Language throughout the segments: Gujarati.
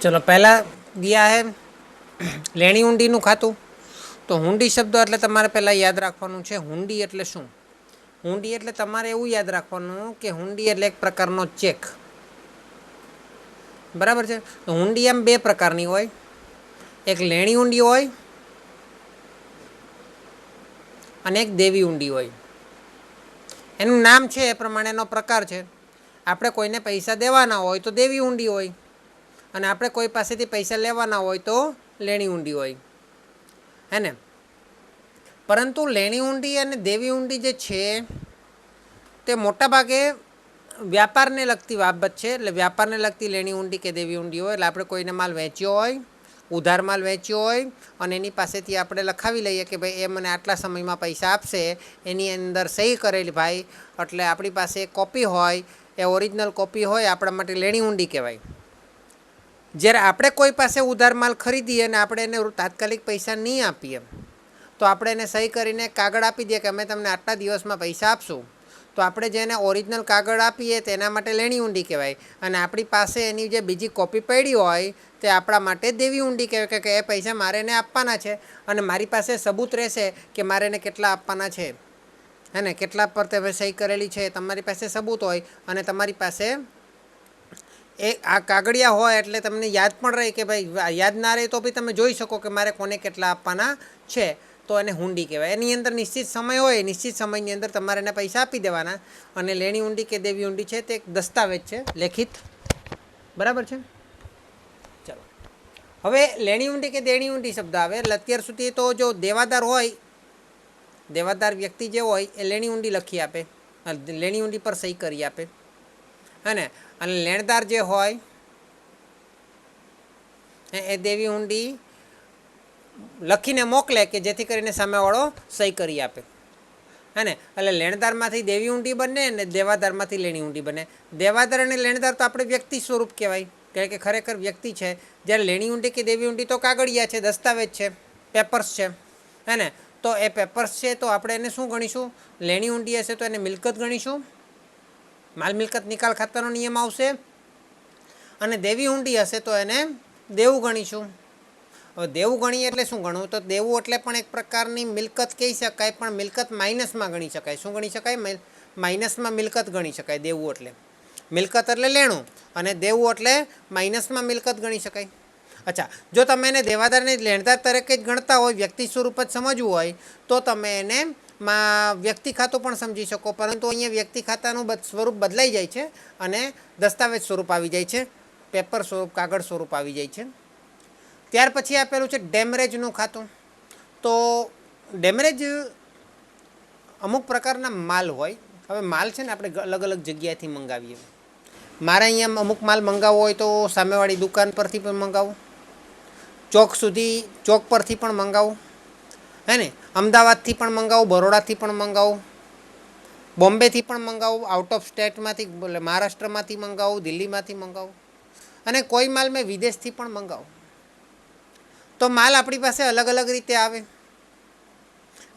चलो पहला दिया है लेणी ઊંડીનું ખાતું। તો હુંડી શબ્દ એટલે તમારે પહેલાં યાદ રાખવાનું છે હુંડી એટલે શું। હુંડી એટલે તમારે એવું યાદ રાખવાનું કે હુંડી એટલે એક પ્રકારનો ચેક, બરાબર છે। તો હુંડી આમ બે પ્રકારની હોય, એક લેણી ઊંડી હોય અને એક દેવી ઊંડી હોય। એનું નામ છે એ પ્રમાણે એનો પ્રકાર છે। આપણે કોઈને પૈસા દેવાના હોય તો દેવી ઊંડી હોય, અને આપણે કોઈ પાસેથી પૈસા લેવાના હોય તો લેણી ઊંડી હોય, હે ને। પરંતુ લેણી ઊંડી અને દેવી ઊંડી જે છે તે મોટાભાગે વ્યાપારને લગતી બાબત છે। એટલે વ્યાપારને લગતી લેણી ઊંડી કે દેવી ઊંડી હોય એટલે આપણે કોઈને માલ વેચ્યો હોય, ઉધાર માલ વેચ્યો હોય અને એની પાસેથી આપણે લખાવી લઈએ કે ભાઈ એ મને આટલા સમયમાં પૈસા આપશે, એની અંદર સહી કરેલી ભાઈ, એટલે આપણી પાસે એક કોપી હોય, એ ઓરિજિનલ કોપી હોય આપણા માટે લેણી ઊંડી કહેવાય। જ્યારે આપણે કોઈ પાસે ઉધાર માલ ખરીદીએ અને આપણે એને તાત્કાલિક પૈસા નહીં આપીએ તો આપણે એને સહી કરીને કાગળ આપી દઈએ કે અમે તમને આટલા દિવસમાં પૈસા આપશું, તો આપણે જેને ઓરિજિનલ કાગળ આપીએ તેના માટે લેણી ઊંડી કહેવાય, અને આપણી પાસે એની જે બીજી કોપી પડી હોય તે આપણા માટે દેવી ઊંડી કહેવાય કે એ પૈસા મારે એને આપવાના છે અને મારી પાસે સબૂત રહેશે કે મારે એને કેટલા આપવાના છે, હે ને। કેટલા પર તમે સહી કરેલી છે તમારી પાસે સબૂત હોય અને તમારી પાસે એ આ કાગળિયા હોય એટલે તમને યાદ પણ રહે કે ભાઈ યાદ ના રહે તો બી તમે જોઈ શકો કે મારે કોને કેટલા આપવાના છે, તો એને હુંડી કહેવાય। એની અંદર નિશ્ચિત સમય હોય, નિશ્ચિત સમયની અંદર તમારે એને પૈસા આપી દેવાના, અને લેણી ઊંડી કે દેવી ઊંડી છે તે એક દસ્તાવેજ છે લેખિત, બરાબર છે। ચાલો હવે લેણી ઊંડી કે દેણી ઊંડી શબ્દ આવે એટલે અત્યાર સુધી તો જો દેવાદાર હોય, દેવાદાર વ્યક્તિ જે હોય એ લેણી ઊંડી લખી આપે, લેણી ઊંડી પર સહી કરી આપે, હે ને। અને લેણદાર જે હોય એ દેવી ઊંડી લખીને મોકલે કે જેથી કરીને સામેવાળો સહી કરી આપે, હે ને। એટલે લેણદારમાંથી દેવી ઊંડી બને ને દેવાદારમાંથી લેણી ઊંડી બને। દેવાદાર અને લેણદાર તો આપણે વ્યક્તિ સ્વરૂપ કહેવાય કે ખરેખર વ્યક્તિ છે, જ્યારે લેણી ઊંડી કે દેવી ઊંડી તો કાગળિયા છે, દસ્તાવેજ છે, પેપર્સ છે, હે ને। તો એ પેપર્સ છે તો આપણે એને શું ગણીશું, લેણી ઊંડી હશે તો એને મિલકત ગણીશું, માલ મિલકત નિકાલ ખાતાનો નિયમ આવશે, અને દેવી ઊંડી હશે તો એને દેવું ગણીશું। હવે દેવું ગણીએ એટલે શું ગણવું, તો દેવું એટલે પણ એક પ્રકારની મિલકત કહી શકાય, પણ મિલકત માઇનસમાં ગણી શકાય। શું ગણી શકાય, માઇનસમાં મિલકત ગણી શકાય દેવું એટલે। મિલકત એટલે લેણું અને દેવું એટલે માઇનસમાં મિલકત ગણી શકાય। અચ્છા, જો તમે એને દેવાદારને લેણદાર તરીકે જ ગણતા હોય, વ્યક્તિ સ્વરૂપ જ સમજવું હોય તો તમે એને વ્યક્તિ ખાતું પણ સમજી શકો, પરંતુ અહીંયા વ્યક્તિ ખાતાનું સ્વરૂપ બદલાઈ જાય છે અને દસ્તાવેજ સ્વરૂપ આવી જાય છે, પેપર સ્વરૂપ, કાગળ સ્વરૂપ આવી જાય છે। ત્યાર પછી આપેલું છે ડેમરેજનું ખાતું। તો ડેમરેજ અમુક પ્રકારના માલ હોય। હવે માલ છે ને આપણે અલગ અલગ જગ્યાએથી મંગાવીએ। મારે અહીંયા અમુક માલ મંગાવવો હોય તો સામેવાળી દુકાન પરથી પણ મંગાવું, ચોક પરથી પણ મંગાવું, હે ને। અમદાવાદથી પણ મંગાવું, બરોડાથી પણ મંગાવું, બોમ્બેથી પણ મંગાવું, આઉટ ઓફ સ્ટેટમાંથી એટલે મહારાષ્ટ્રમાંથી મંગાવું, દિલ્હીમાંથી મંગાવું, અને કોઈ માલ મેં વિદેશથી પણ મંગાવું। તો માલ આપણી પાસે અલગ અલગ રીતે આવે,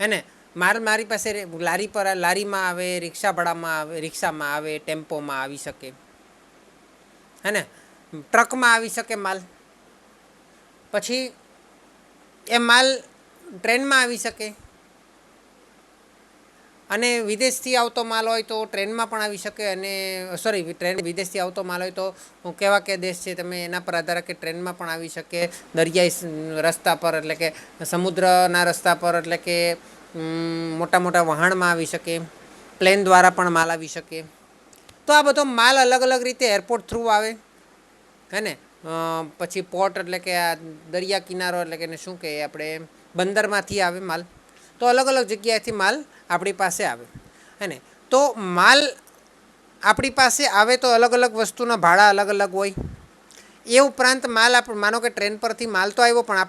હે ને। માલ મારી પાસે લારીમાં આવે, રિક્ષા ભાડામાં આવે, રિક્ષામાં આવે, ટેમ્પોમાં આવી શકે, હે ને। ટ્રકમાં આવી શકે માલ, પછી એ માલ ટ્રેનમાં આવી શકે, અને વિદેશથી આવતો માલ હોય તો ટ્રેનમાં પણ આવી શકે, અને વિદેશથી આવતો માલ હોય તો કેવા કે દેશ છે તમે એના પર આધાર રાખે ટ્રેનમાં પણ આવી શકે, દરિયાઈ રસ્તા પર એટલે કે સમુદ્રના રસ્તા પર એટલે કે મોટા મોટા વહાણમાં આવી શકે, પ્લેન દ્વારા પણ માલ આવી શકે। તો આ બધો માલ અલગ અલગ રીતે એરપોર્ટ થ્રુ આવે, હે ને। પછી પોર્ટ એટલે કે આ દરિયા કિનારો એટલે કે શું કહીએ આપણે, બંદરમાંથી આવે માલ। તો અલગ અલગ જગ્યાએથી માલ આપણી પાસે આવે, હે ને। તો માલ આપણી પાસે આવે તો અલગ અલગ વસ્તુના ભાડા અલગ અલગ હોય। એ ઉપરાંત માલ માનો કે ટ્રેન પરથી માલ તો આવ્યો પણ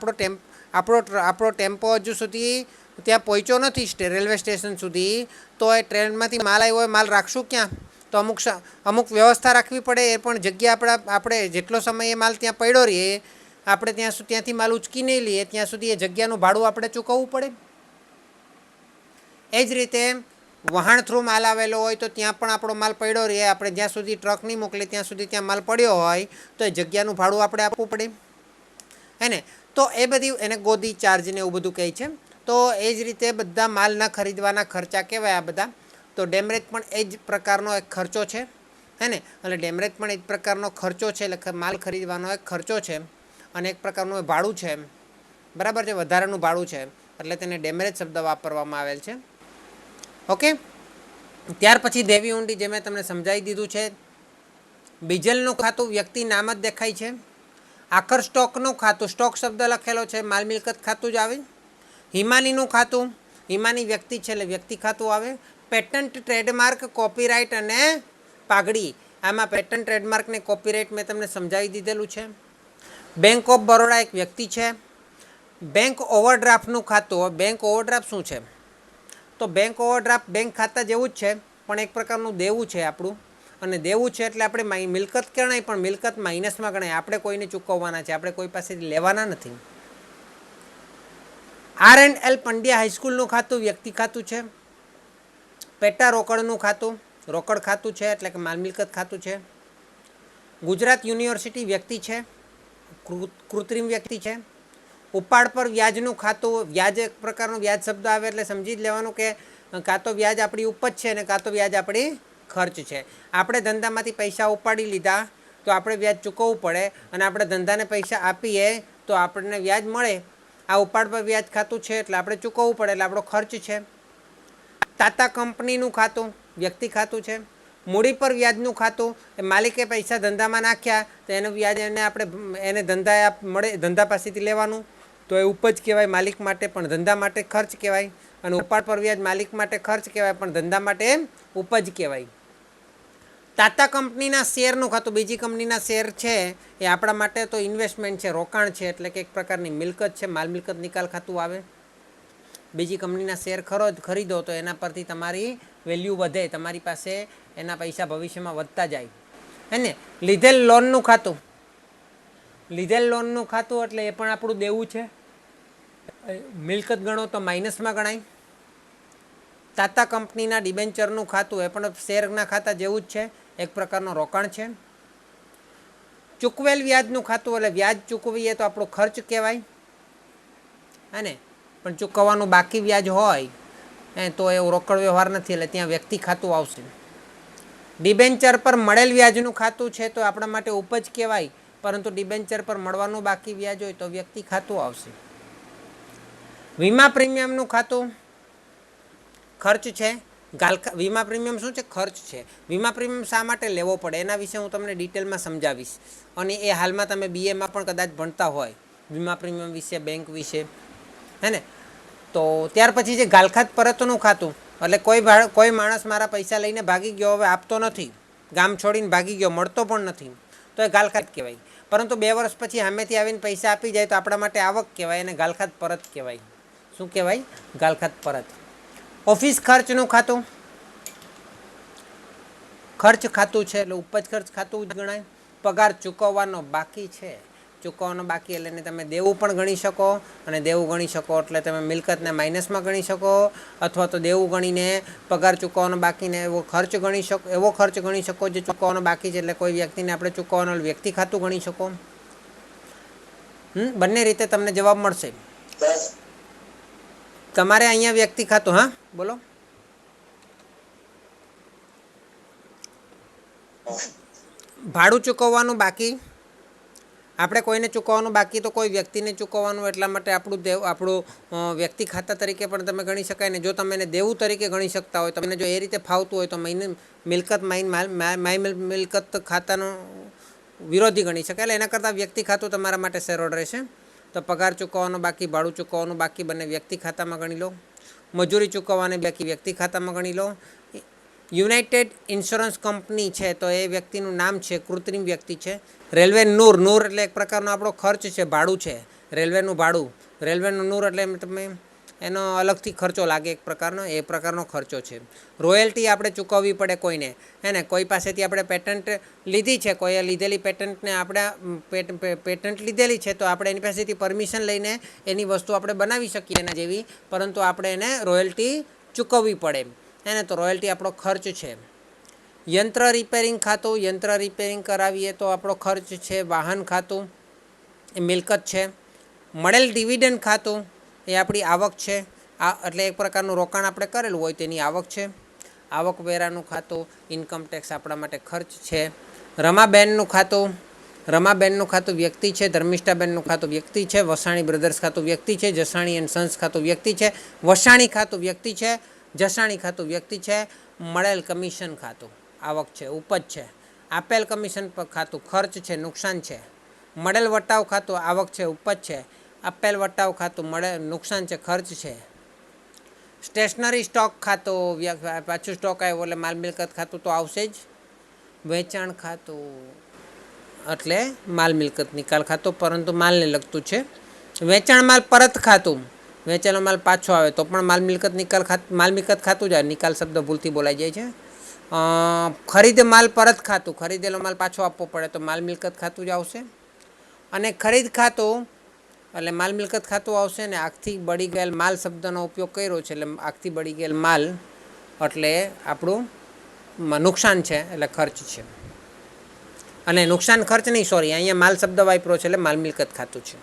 આપણો ટેમ્પો હજુ સુધી ત્યાં પહોંચ્યો નથી રેલવે સ્ટેશન સુધી, તો એ ટ્રેનમાંથી માલ આવ્યો હોય, માલ રાખશું ક્યાં, તો અમુક વ્યવસ્થા રાખવી પડે। એ પણ જગ્યા આપણે જેટલો સમય એ માલ ત્યાં પડ્યો રહીએ આપણે ત્યાંથી માલ ઉચકી નહીં લઈએ ત્યાં સુધી એ જગ્યાનું ભાડું આપણે ચૂકવવું પડે। એ જ રીતે વહાણ થ્રુ માલ આવેલો હોય તો ત્યાં પણ આપણો માલ પડ્યો રહે. આપણે જ્યાં સુધી ટ્રક નહીં મોકલે ત્યાં સુધી ત્યાં માલ પડ્યો હોય તો એ જગ્યાનું ભાડું આપણે આપવું પડે હે ને. તો એ બધી એને ગોદી ચાર્જ ને એવું બધું કહે છે. તો એ જ રીતે બધા માલના ખરીદવાના ખર્ચા કહેવાય આ બધા. તો ડેમરેજ પણ એ જ પ્રકારનો એક ખર્ચો છે હે ને. એટલે ડેમરેજ પણ એ જ પ્રકારનો ખર્ચો છે, એટલે માલ ખરીદવાનો એક ખર્ચો છે અને એક પ્રકારનું ભાડું છે, બરાબર છે, વધારાનું ભાડું છે, એટલે તેને ડેમરેજ શબ્દ વાપરવામાં આવેલ છે. ઓકે. ત્યાર પછી દેવી ઊંડી જે મેં તમને સમજાવી દીધું છે. ડીઝલનું ખાતું વ્યક્તિ નામ જ દેખાય છે. આખર સ્ટોકનું ખાતું, સ્ટોક શબ્દ લખેલો છે, માલ મિલકત ખાતું જ આવે. હિમાનીનું ખાતું, હિમાની વ્યક્તિ છે એટલે વ્યક્તિ ખાતું આવે. પેટન્ટ, ટ્રેડમાર્ક, કોપીરાઇટ અને પાઘડી, આમાં પેટન્ટ, ટ્રેડમાર્ક ને કોપીરાઇટ મેં તમને સમજાવી દીધેલું છે. બેંક ઓફ બરોડા એક વ્યક્તિ છે. બેંક ઓવરડ્રાફ્ટનું ખાતું, બેંક ઓવરડ્રાફ્ટ શું છે? તો બેંક ઓવરડ્રાફ્ટ બેંક ખાતા જેવું જ છે પણ એક પ્રકારનું દેવું છે આપણું, અને દેવું છે એટલે આપણે મિલકત ગણાય પણ મિલકત માઇનસમાં ગણાય. આપણે કોઈને ચૂકવવાના છે, આપણે કોઈ પાસેથી લેવાના નથી. R&L પંડ્યા હાઈસ્કૂલનું ખાતું વ્યક્તિ ખાતું છે. પેટા રોકડનું ખાતું રોકડ ખાતું છે એટલે કે માલ મિલકત ખાતું છે. ગુજરાત યુનિવર્સિટી વ્યક્તિ છે, કૃત્રિમ વ્યક્તિ છે. ઉપાડ પર વ્યાજનું ખાતું, વ્યાજ એક પ્રકારનો વ્યાજ શબ્દ આવે એટલે સમજી જ લેવાનું કે કાં તો વ્યાજ આપણી ઉપજ છે અને કાં તો વ્યાજ આપણી ખર્ચ છે. આપણે ધંધામાંથી પૈસા ઉપાડી લીધા તો આપણે વ્યાજ ચૂકવવું પડે, અને આપણે ધંધાને પૈસા આપીએ તો આપણને વ્યાજ મળે. આ ઉપાડ પર વ્યાજ ખાતું છે એટલે આપણે ચૂકવવું પડે, એટલે આપણો ખર્ચ છે. તાતા કંપનીનું ખાતું વ્યક્તિ ખાતું છે. મૂડી પર વ્યાજનું ખાતું, એ માલિકે પૈસા ધંધામાં નાખ્યા તો એનું વ્યાજ એને ધંધા મળે, ધંધા પાસેથી લેવાનું, તો એ ઉપજ કહેવાય માલિક માટે, પણ ધંધા માટે ખર્ચ કહેવાય. અને ઉપાડ પર વ્યાજ માલિક માટે ખર્ચ કહેવાય પણ ધંધા માટે ઉપજ કહેવાય. તાતા કંપનીના શેરનું ખાતું, બીજી કંપનીના શેર છે એ આપણા માટે તો ઇન્વેસ્ટમેન્ટ છે, રોકાણ છે, એટલે કે એક પ્રકારની મિલકત છે, માલ મિલકત નિકાલ ખાતું આવે. બીજી કંપનીના શેર ખરીદો તો એના પરથી તમારી વેલ્યુ વધે, તમારી પાસે એના પૈસા ભવિષ્યમાં વધતા જાય હે ને. લીધેલ લોનનું ખાતું, લીધેલ લોનનું ખાતું એટલે એ પણ આપણું દેવું છે, મિલકત ગણો તો માઇનસમાં ગણાય. તાતા કંપનીના ડિબેન્ચરનું ખાતું, એ પણ શેરના ખાતા જેવું જ છે, એક પ્રકારનો રોકાણ છે. ચૂકવેલ વ્યાજનું ખાતું એટલે વ્યાજ ચૂકવીએ તો આપણો ખર્ચ કહેવાય હે ને, પણ ચૂકવવાનું બાકી વ્યાજ હોય તો એ રોકડ વ્યવહાર નથી એટલે ત્યાં વ્યક્તિ ખાતું આવશે. ડિબેન્ચર પર મળેલ વ્યાજનું ખાતું છે તો આપણા માટે ઉપજ કહેવાય, પરંતુ ડિબેન્ચર પર મળવાનું બાકી વ્યાજ હોય તો વ્યક્તિ ખાતું આવશે. વીમા પ્રીમિયમનું ખાતું ખર્ચ છે. વીમા પ્રીમિયમ શું છે? ખર્ચ છે. વીમા પ્રીમિયમ શા માટે લેવો પડે એના વિશે હું તમને ડિટેલમાં સમજાવીશ, અને એ હાલમાં તમે BAમાં પણ કદાચ ભણતા હોય વીમા પ્રીમિયમ વિશે, બેંક વિશે હે ને. તો ત્યાર પછી છે ગાલખાત પરતનું ખાતું, એટલે કોઈ માણસ મારા પૈસા લઈને ભાગી ગયો, હવે આપતો નથી, ગામ છોડીને ભાગી ગયો, મળતો પણ નથી, તો એ ગાલખાત કહેવાય. પરંતુ 2 વર્ષ પછી સામેથી આવીને પૈસા આપી જાય તો આપણા માટે આવક કહેવાય, અને ગાલખાત પરત કહેવાય. શું કહેવાય? ગાલખાત પરત. ઓફિસ ખર્ચનું ખાતું ખર્ચ ખાતું છે એટલે ઉપજ ખર્ચ ખાતું જ ગણાય. પગાર ચૂકવવાનો બાકી છે, ચૂકવવાનો બાકી એટલે તમે દેવું પણ ગણી શકો, અને દેવું ગણી શકો એટલે તમે મિલકતને માઇનસમાં ગણી શકો, અથવા તો દેવું ગણીને પગાર ચૂકવવાનો બાકીને એવો ખર્ચ ગણી શકો, એવો ખર્ચ ગણી શકો જે ચૂકવવાનો બાકી છે એટલે કોઈ વ્યક્તિને આપણે ચૂકવવાનો વ્યક્તિ ખાતું ગણી શકો. બંને રીતે તમને જવાબ મળશે. તમારે અહીંયા વ્યક્તિ ખાતું, હા બોલો. ભાડું ચૂકવવાનું બાકી, આપણે કોઈને ચૂકવવાનું બાકી તો કોઈ વ્યક્તિને ચૂકવવાનું, એટલા માટે આપણું વ્યક્તિ ખાતા તરીકે પણ તમે ગણી શકાય ને. જો તમે એને દેવું તરીકે ગણી શકતા હોય, તમને જો એ રીતે ફાવતું હોય તો મિલકત ખાતાનો વિરોધી ગણી શકાય. એટલે એના કરતાં વ્યક્તિ ખાતું તમારા માટે સરળ રહેશે. તો પગાર ચૂકવવાનો બાકી, ભાડું ચૂકવવાનું બાકી બંને વ્યક્તિ ખાતામાં ગણી લો. મજૂરી ચૂકવવાની બાકી વ્યક્તિ ખાતામાં ગણી લો. યુનાઇટેડ ઇન્સ્યોરન્સ કંપની છે તો એ વ્યક્તિનું નામ છે, કૃત્રિમ વ્યક્તિ છે. રેલવે નૂર એટલે એક પ્રકારનો આપણો ખર્ચ છે, ભાડું છે, રેલવેનું ભાડું. રેલવેનું નૂર એટલે તમે એનો અલગથી ખર્ચો લાગે એક પ્રકારનો, એ પ્રકારનો ખર્ચો છે. રોયલ્ટી આપણે ચૂકવવી પડે કોઈને હે ને. કોઈ પાસેથી આપણે પેટન્ટ લીધી છે, કોઈએ લીધેલી પેટન્ટને આપણે પેટન્ટ લીધેલી છે તો આપણે એની પાસેથી પરમિશન લઈને એની વસ્તુ આપણે બનાવી શકીએ એના જેવી, પરંતુ આપણે એને રોયલ્ટી ચૂકવવી પડે. એને તો રોયલ્ટી આપણો ખર્ચ છે. યંત્ર રિપેરિંગ ખાતું, યંત્ર રિપેરિંગ કરાવીએ તો આપણો ખર્ચ છે. વાહન ખાતું એ મિલકત છે. મળેલ ડિવિડન્ડ ખાતું એ આપણી આવક છે. એટલે એક પ્રકારનું રોકાણ આપણે કરેલું હોય તેની આવક છે. આવકવેરાનું ખાતું, ઇન્કમટેક્સ આપણા માટે ખર્ચ છે. રમાબેનનું ખાતું, રમાબેનનું ખાતું વ્યક્તિ છે. ધર્મિષ્ઠાબેનનું ખાતું વ્યક્તિ છે. વસાણી બ્રધર્સ ખાતું વ્યક્તિ છે. જસાણી એન્ડ સન્સ ખાતું વ્યક્તિ છે. વસાણી ખાતું વ્યક્તિ છે. જસાણી ખાતું વ્યક્તિ છે. મળેલ કમિશન ખાતું આવક છે, ઉપજ છે. આપેલ કમિશન પર ખાતું ખર્ચ છે, નુકસાન છે. મળેલ વટાવ ખાતું આવક છે, ઉપજ છે. આપેલ વટાવ ખાતું નુકસાન છે, ખર્ચ છે. સ્ટેશનરી સ્ટોક ખાતું, પાછું સ્ટોક આવ્યો એટલે માલ મિલકત ખાતું તો આવશે જ. વેચાણ ખાતું એટલે માલ મિલકત નિકાલ ખાતું, પરંતુ માલને લગતું છે. વેચાણ માલ પરત ખાતું, વેચેલો માલ પાછો આવે તો પણ માલ મિલકત નિકાલ માલ મિલકત ખાતું જ આવે. નિકાલ શબ્દ ભૂલથી બોલાઈ જાય છે. ખરીદ માલ પરત ખાતું, ખરીદેલો માલ પાછો આપવો પડે તો માલ મિલકત ખાતું જ આવશે. અને ખરીદ ખાતું એટલે માલ મિલકત ખાતું આવશે. ને આગથી બળી ગયેલ માલ શબ્દનો ઉપયોગ કર્યો છે એટલે આગથી બળી ગયેલ માલ એટલે આપણું નુકસાન છે, એટલે ખર્ચ છે. અને નુકસાન ખર્ચ નહીં, સોરી, અહીંયા માલ શબ્દ વાપર્યો છે એટલે માલ મિલકત ખાતું છે.